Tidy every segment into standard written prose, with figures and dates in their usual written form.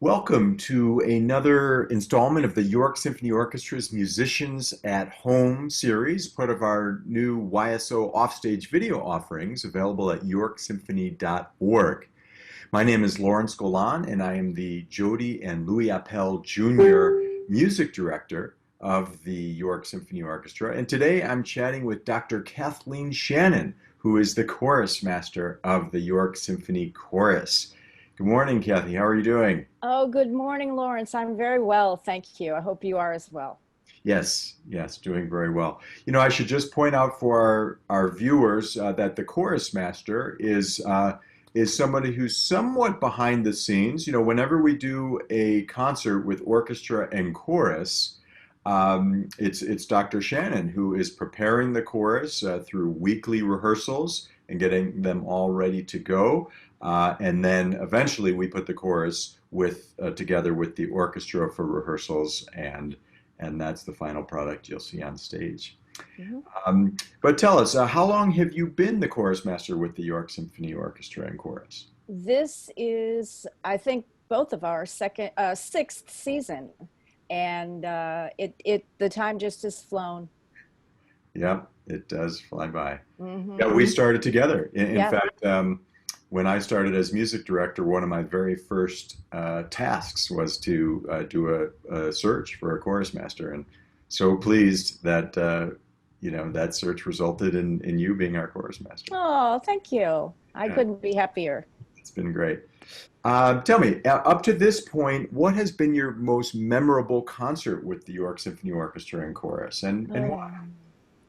Welcome to another installment of the York Symphony Orchestra's Musicians at Home series, part of our new YSO Offstage video offerings available at yorksymphony.org. My name is Lawrence Golan, and I am the Jody and Louis Appel Jr. Music Director of the York Symphony Orchestra. And today I'm chatting with Dr. Kathleen Shannon, who is the Chorus Master of the York Symphony Chorus. Good morning, Kathy. How are you doing? Oh, good morning, Lawrence. I'm very well, thank you. I hope you are as well. Yes, doing very well. I should just point out for our viewers that the chorus master is somebody who's somewhat behind the scenes. Whenever we do a concert with orchestra and chorus, it's Dr. Shannon who is preparing the chorus through weekly rehearsals and getting them all ready to go. And then eventually we put the chorus together with the orchestra for rehearsals, and that's the final product you'll see on stage. Mhm. But tell us, how long have you been the chorus master with the York Symphony Orchestra and chorus? This is, I think, both of our sixth season, and the time just has flown. Yeah, it does fly by. Hmm. Yeah, we started together. In Yeah. fact, when I started as music director, one of my very first tasks was to do a search for a chorus master, and so pleased that that search resulted in you being our chorus master. Oh, thank you. I Yeah, couldn't be happier. it's been great. Tell me, up to this point, what has been your most memorable concert with the York Symphony Orchestra and chorus, and why?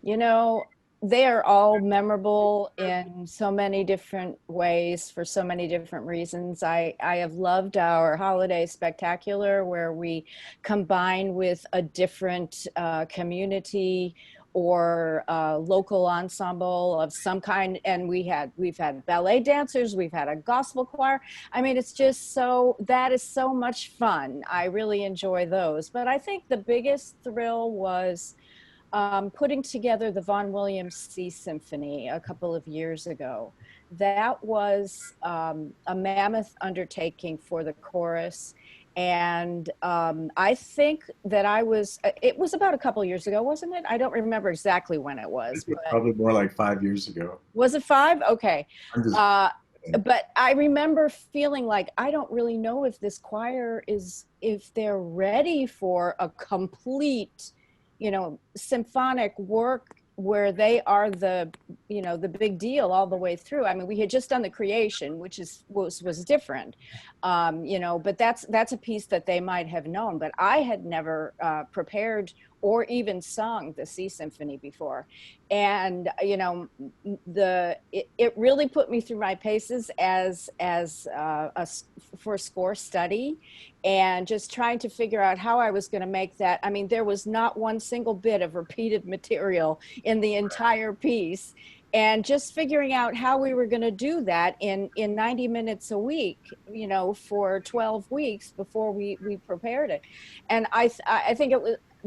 You know, they are all memorable in so many different ways for so many different reasons. I have loved our holiday spectacular where we combine with a different community or local ensemble of some kind, and we've had ballet dancers, we've had a gospel choir. I mean, it's just that is so much fun. I really enjoy those. But I think the biggest thrill was putting together the Vaughan Williams Sea Symphony a couple of years ago. That was a mammoth undertaking for the chorus. And I think that it was about a couple of years ago, wasn't it? I don't remember exactly when it was, This was but probably more like 5 years ago. was it 5? Okay. I'm just Uh, but I remember feeling like I don't really know if this choir if they're ready for a complete symphonic work where they are the big deal all the way through. I mean, we had just done the creation, which was different, but that's a piece that they might have known, but I had never prepared or even sung the Sea Symphony before. And, it really put me through my paces for score study, and just trying to figure out how I was going to make that. I mean, there was not one single bit of repeated material in the entire piece, and just figuring out how we were going to do that in 90 minutes a week, for 12 weeks before we prepared it. And I think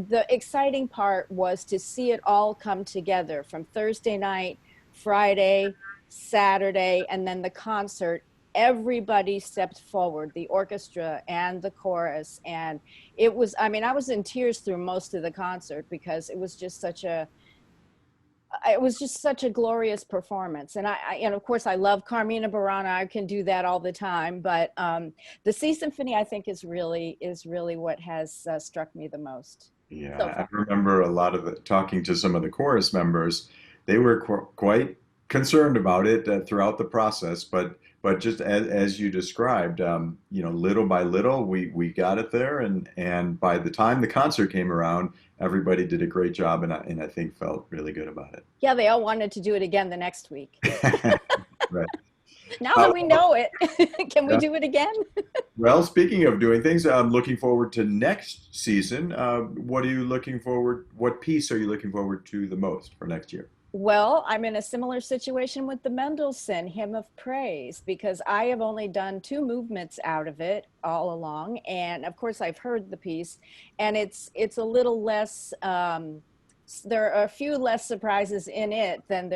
the exciting part was to see it all come together from Thursday night, Friday, Saturday, and then the concert. Everybody stepped forward, the orchestra and the chorus. And I was in tears through most of the concert because it was just such a glorious performance. And of course I love Carmina Burana. I can do that all the time, but the Sea Symphony I think is really what has struck me the most so Yeah, I far. remember a lot of talking to some of the chorus members. They were quite concerned about it throughout the process, but just as you described, little by little, we got it there, and by the time the concert came around, everybody did a great job, and I think felt really good about Yeah, they all wanted to do it again the next week. it. Right. Now that Uh, we know it, can we yeah. do it again? Well, speaking of doing things, I'm looking forward to next season. What piece are you looking forward to the most for next year? Well, I'm in a similar situation with the Mendelssohn Hymn of Praise because I have only done 2 movements out of it all along, and of course I've heard the piece, and it's a little less. There are a few less surprises in it than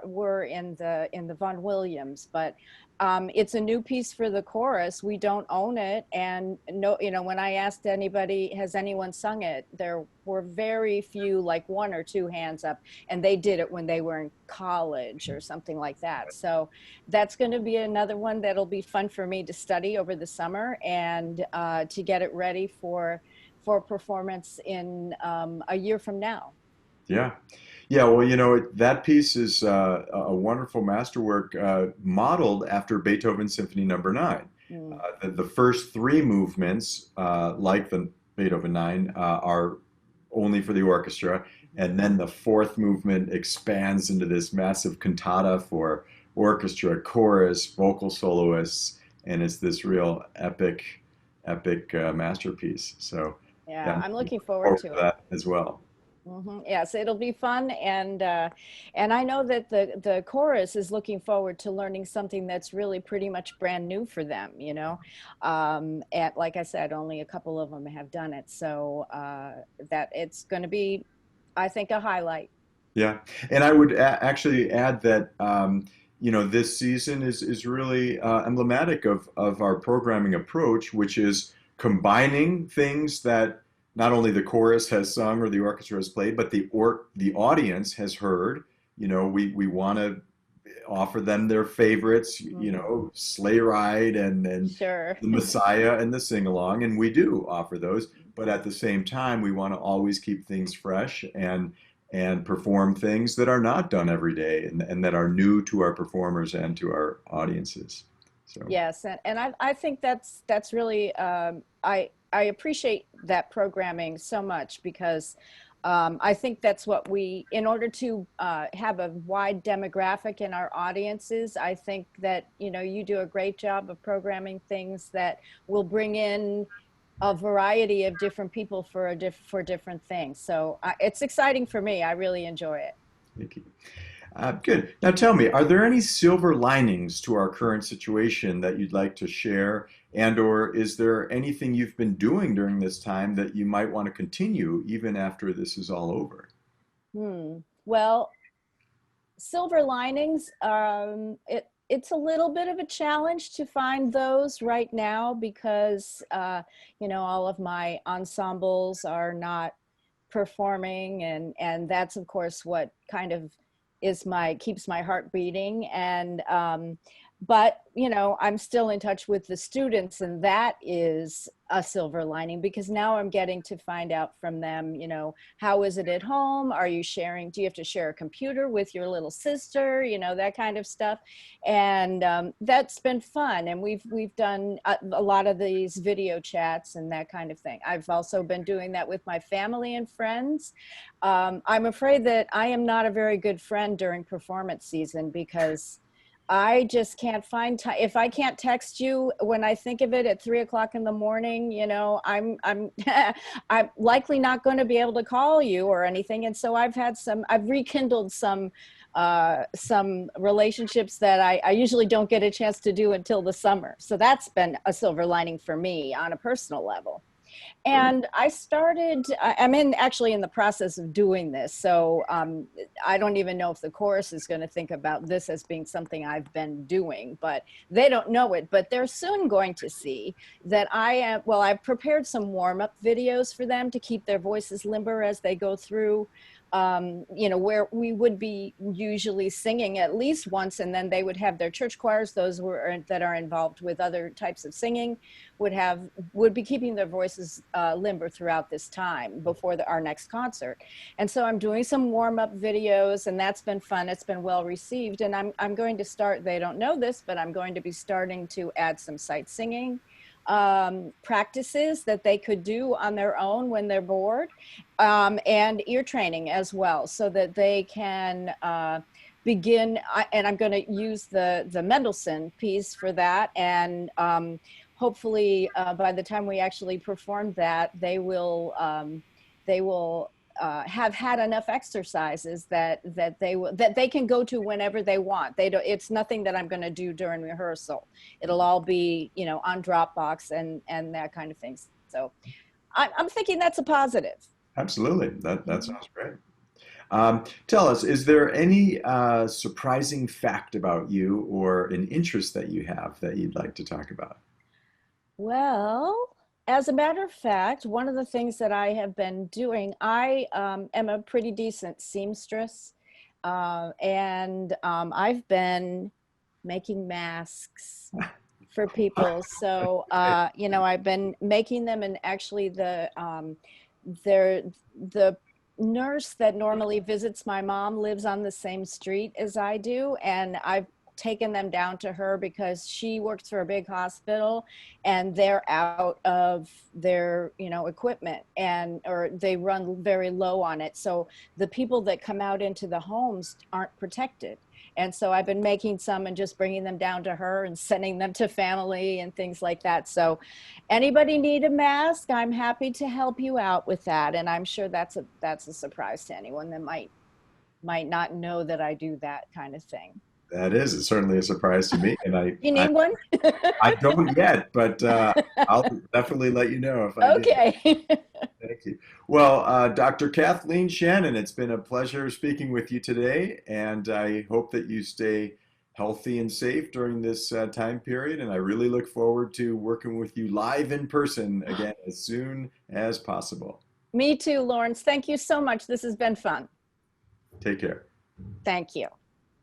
were in the Vaughan Williams, but It's a new piece for the chorus. We don't own it. And no, when I asked anybody, has anyone sung it? There were very few, like one or two hands up, and they did it when they were in college or something like that. So that's going to be another one that'll be fun for me to study over the summer and to get it ready for performance in a year from now. Yeah. Yeah, well, that piece is a wonderful masterwork modeled after Beethoven's Symphony Number 9. Mm. The first three movements, like the Beethoven 9, are only for the orchestra, and then the fourth movement expands into this massive cantata for orchestra, chorus, vocal soloists, and it's this real epic masterpiece. So, yeah, Yeah, I'm I'm looking looking forward forward to to it. that as well. Yes, it'll be fun, and I know that the chorus is looking forward to learning something that's really pretty much brand new for them. And like I said, only a couple of them have done it, so that it's going to be, I think, a highlight. Yeah, and I would actually add that this season is really emblematic of our programming approach, which is combining things that not only the chorus has sung or the orchestra has played, but the audience has heard. We want to offer them their favorites, Hmm. Sleigh Ride and Sure. the Messiah and the Sing Along, and we do offer those. But at the same time, we want to always keep things fresh and perform things that are not done every day and that are new to our performers and to our audiences. So, Yes, and I think that's really I appreciate that programming so much because I think that's what in order to have a wide demographic in our audiences, I think that you do a great job of programming things that will bring in a variety of different people for different things. So it's exciting for me. I really enjoy it. thank you. Good. Now tell me, are there any silver linings to our current situation that you'd like to share? And or is there anything you've been doing during this time that you might want to continue even after this is all over? Well, silver linings, it's a little bit of a challenge to find those right now because all of my ensembles are not performing, and that's of course what kind of keeps my heart beating. And but I'm still in touch with the students, and that is a silver lining because now I'm getting to find out from them, how is it at home? Are you sharing? Do you have to share a computer with your little sister? That kind of stuff. And that's been fun. And we've done a lot of these video chats and that kind of thing. I've also been doing that with my family and friends. I'm afraid that I am not a very good friend during performance season because I just can't find time. If I can't text you when I think of it at 3 o'clock in the morning, I'm I'm likely not going to be able to call you or anything. And so I've rekindled some relationships that I usually don't get a chance to do until the summer. So that's been a silver lining for me on a personal level. And I'm actually in the process of doing this. So I don't even know if the chorus is going to think about this as being something I've been doing, but they don't know it. But they're soon going to see that I've prepared some warm-up videos for them to keep their voices limber as they go through, where we would be usually singing at least once, and then they would have their church choirs, that are involved with other types of singing, would be keeping their voices limber throughout this time before our next concert. And so I'm doing some warm-up videos, and that's been fun. It's been well received, and I'm going to start. They don't know this, but I'm going to be starting to add some sight singing practices that they could do on their own when they're bored, and ear training as well, so that they can begin. And I'm going to use the Mendelssohn piece for that, and hopefully by the time we actually perform that, they will have had enough exercises that they can go to whenever they want. It's nothing that I'm going to do during rehearsal. It'll all be on Dropbox and that kind of thing. So I'm thinking that's a positive. Absolutely. That Mhm. sounds great. Tell us, is there any surprising fact about you or an interest that you have that you'd like to talk about? Well, as a matter of fact, one of the things that I have been doing, I am a pretty decent seamstress, and I've been making masks for people. So, I've been making them, and actually, they're the nurse that normally visits my mom lives on the same street as I do, and I've taken them down to her because she works for a big hospital and they're out of their equipment, and or they run very low on it, so the people that come out into the homes aren't protected. And so I've been making some and just bringing them down to her and sending them to family and things like that. So anybody need a mask, I'm happy to help you out with that. And I'm sure that's a surprise to anyone that might not know that I do that kind of thing. That is it's certainly a surprise to me, and You need one? I don't yet, but I'll definitely let you know if I do. Okay. Thank you. Well, Dr. Kathleen Shannon, it's been a pleasure speaking with you today, and I hope that you stay healthy and safe during this time period. And I really look forward to working with you live in person again as soon as possible. Me too, Lawrence. Thank you so much. This has been fun. Take care. Thank you.